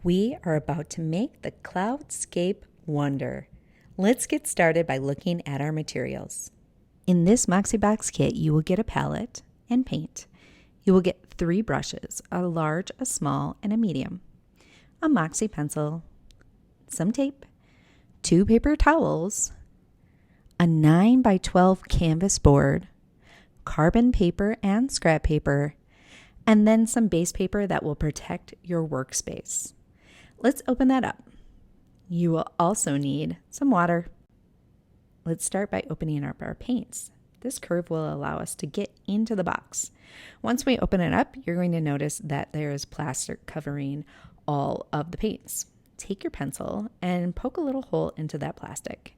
We are about to make the Cloudscape Wonder. Let's get started by looking at our materials. In this Moxie Box kit, you will get a palette and paint. You will get 3 brushes, a large, a small, and a medium, a Moxie pencil, some tape, 2 paper towels, a 9 by 12 canvas board, carbon paper and scrap paper, and then some base paper that will protect your workspace. Let's open that up. You will also need some water. Let's start by opening up our paints. This curve will allow us to get into the box. Once we open it up, you're going to notice that there is plastic covering all of the paints. Take your pencil and poke a little hole into that plastic.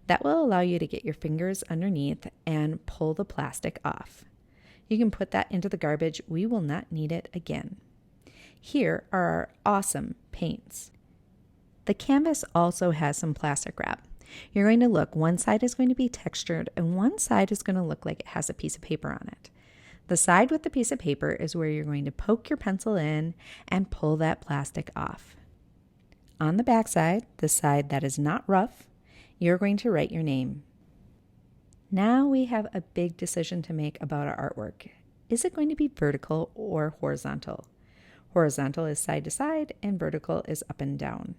That will allow you to get your fingers underneath and pull the plastic off. You can put that into the garbage. We will not need it again. Here are our awesome paints. The canvas also has some plastic wrap. You're going to look, one side is going to be textured and one side is going to look like it has a piece of paper on it. The side with the piece of paper is where you're going to poke your pencil in and pull that plastic off. On the back side, the side that is not rough, you're going to write your name. Now we have a big decision to make about our artwork. Is it going to be vertical or horizontal? Horizontal is side to side and vertical is up and down.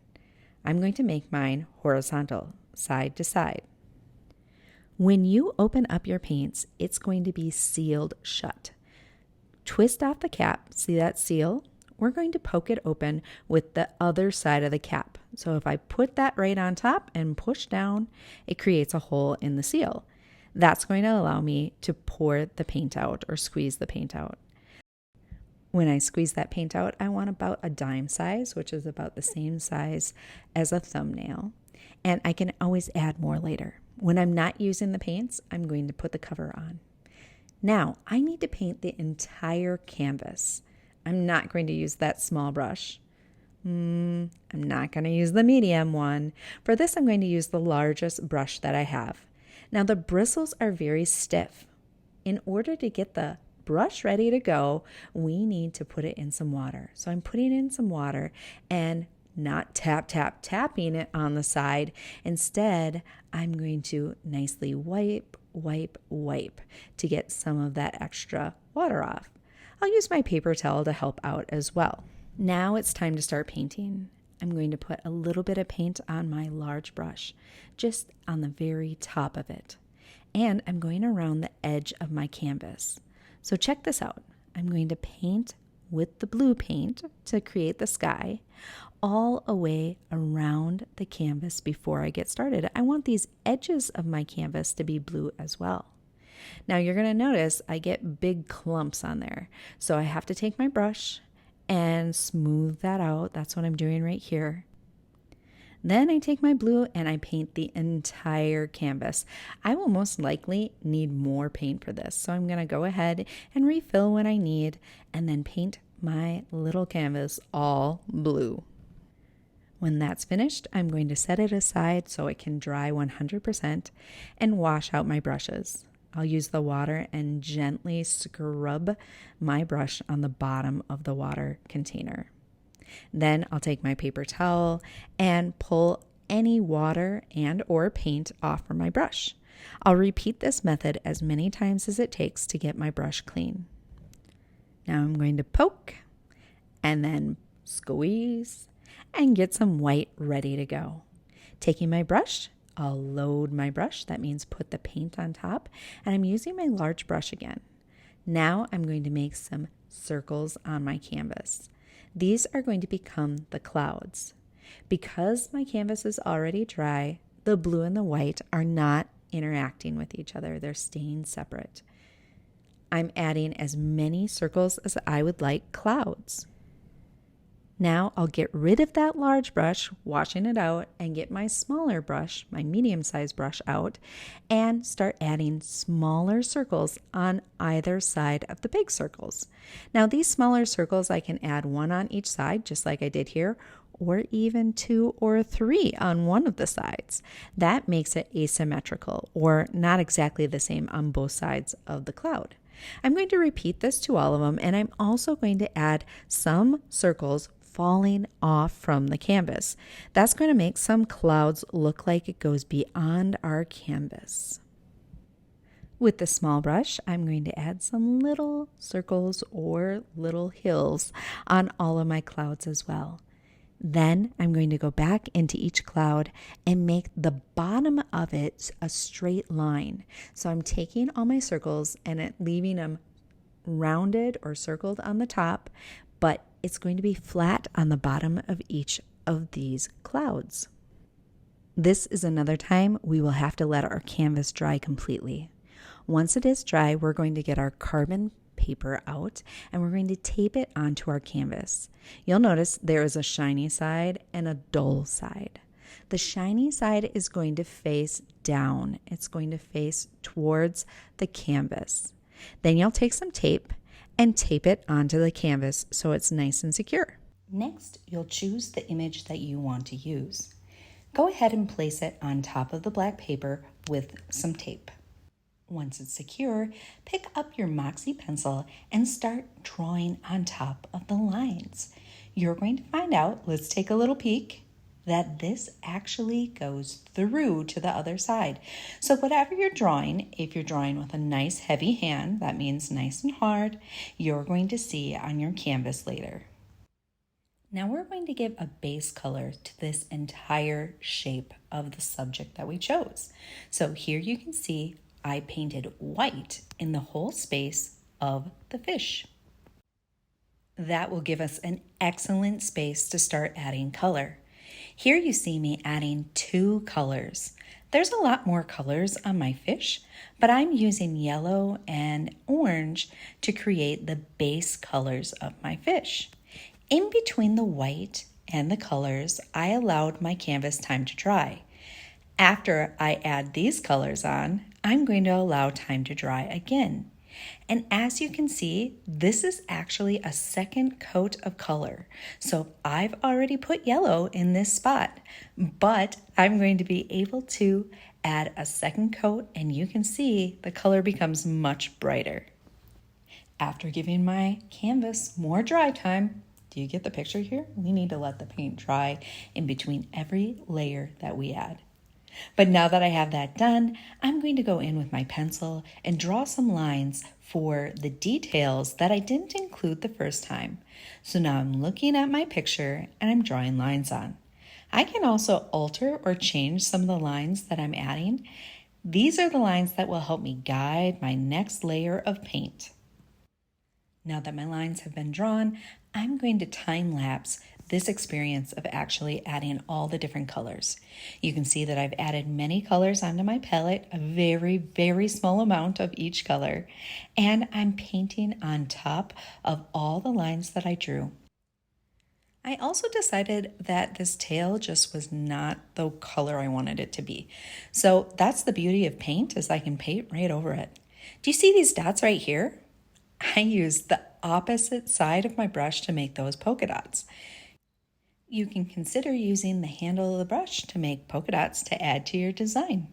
I'm going to make mine horizontal, side to side. When you open up your paints, it's going to be sealed shut. Twist off the cap, see that seal? We're going to poke it open with the other side of the cap. So if I put that right on top and push down, it creates a hole in the seal. That's going to allow me to pour the paint out or squeeze the paint out. When I squeeze that paint out, I want about a dime size, which is about the same size as a thumbnail. And I can always add more later. When I'm not using the paints, I'm going to put the cover on. Now, I need to paint the entire canvas. I'm not going to use that small brush. I'm not going to use the medium one. For this, I'm going to use the largest brush that I have. Now, the bristles are very stiff. In order to get the brush ready to go, we need to put it in some water. So I'm putting in some water and not tapping it on the side. Instead, I'm going to nicely wipe to get some of that extra water off. I'll use my paper towel to help out as well. Now it's time to start painting. I'm going to put a little bit of paint on my large brush, just on the very top of it. And I'm going around the edge of my canvas. So check this out. I'm going to paint with the blue paint to create the sky all the way around the canvas before I get started. I want these edges of my canvas to be blue as well. Now you're going to notice I get big clumps on there. So I have to take my brush and smooth that out. That's what I'm doing right here. Then I take my blue and I paint the entire canvas. I will most likely need more paint for this, so I'm going to go ahead and refill when I need and then paint my little canvas all blue. When that's finished, I'm going to set it aside so it can dry 100% and wash out my brushes. I'll use the water and gently scrub my brush on the bottom of the water container. Then I'll take my paper towel and pull any water and or paint off from my brush. I'll repeat this method as many times as it takes to get my brush clean. Now I'm going to poke and then squeeze and get some white ready to go. Taking my brush, I'll load my brush. That means put the paint on top, and I'm using my large brush again. Now I'm going to make some circles on my canvas. These are going to become the clouds. Because my canvas is already dry, the blue and the white are not interacting with each other. They're staying separate. I'm adding as many circles as I would like clouds. Now I'll get rid of that large brush, washing it out, and get my smaller brush, my medium-sized brush out, and start adding smaller circles on either side of the big circles. Now these smaller circles, I can add 1 on each side, just like I did here, or even 2 or 3 on one of the sides. That makes it asymmetrical, or not exactly the same on both sides of the cloud. I'm going to repeat this to all of them, and I'm also going to add some circles falling off from the canvas. That's going to make some clouds look like it goes beyond our canvas. With the small brush, I'm going to add some little circles or little hills on all of my clouds as well. Then I'm going to go back into each cloud and make the bottom of it a straight line. So I'm taking all my circles and leaving them rounded or circled on the top, but it's going to be flat on the bottom of each of these clouds. This is another time we will have to let our canvas dry completely. Once it is dry, we're going to get our carbon paper out and we're going to tape it onto our canvas. You'll notice there is a shiny side and a dull side. The shiny side is going to face down. It's going to face towards the canvas. Then you'll take some tape and tape it onto the canvas so it's nice and secure. Next, you'll choose the image that you want to use. Go ahead and place it on top of the black paper with some tape. Once it's secure, pick up your Moxie pencil and start drawing on top of the lines. You're going to find out, let's take a little peek, that this actually goes through to the other side. So whatever you're drawing, if you're drawing with a nice heavy hand, that means nice and hard, you're going to see on your canvas later. Now we're going to give a base color to this entire shape of the subject that we chose. So here you can see I painted white in the whole space of the fish. That will give us an excellent space to start adding color. Here you see me adding 2 colors. There's a lot more colors on my fish, but I'm using yellow and orange to create the base colors of my fish. In between the white and the colors, I allowed my canvas time to dry. After I add these colors on, I'm going to allow time to dry again. And as you can see, this is actually a second coat of color. So I've already put yellow in this spot, but I'm going to be able to add a second coat and you can see the color becomes much brighter. After giving my canvas more dry time, do you get the picture here? We need to let the paint dry in between every layer that we add. But now that I have that done, I'm going to go in with my pencil and draw some lines for the details that I didn't include the first time. So now I'm looking at my picture and I'm drawing lines on. I can also alter or change some of the lines that I'm adding. These are the lines that will help me guide my next layer of paint. Now that my lines have been drawn, I'm going to time lapse this experience of actually adding all the different colors. You can see that I've added many colors onto my palette, a very, very small amount of each color, and I'm painting on top of all the lines that I drew. I also decided that this tail just was not the color I wanted it to be. So that's the beauty of paint, is I can paint right over it. Do you see these dots right here? I used the opposite side of my brush to make those polka dots. You can consider using the handle of the brush to make polka dots to add to your design.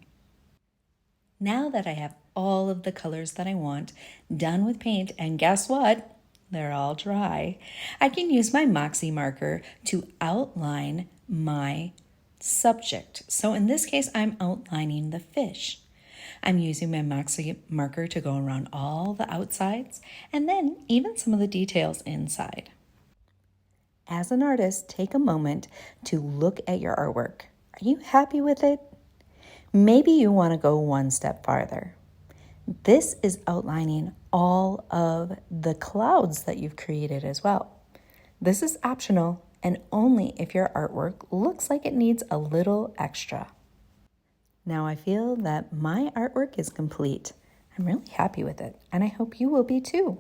Now that I have all of the colors that I want done with paint, and guess what? They're all dry. I can use my Moxie marker to outline my subject. So in this case, I'm outlining the fish. I'm using my Moxie marker to go around all the outsides and then even some of the details inside. As an artist, take a moment to look at your artwork. Are you happy with it? Maybe you want to go one step farther. This is outlining all of the clouds that you've created as well. This is optional and only if your artwork looks like it needs a little extra. Now I feel that my artwork is complete. I'm really happy with it, and I hope you will be too.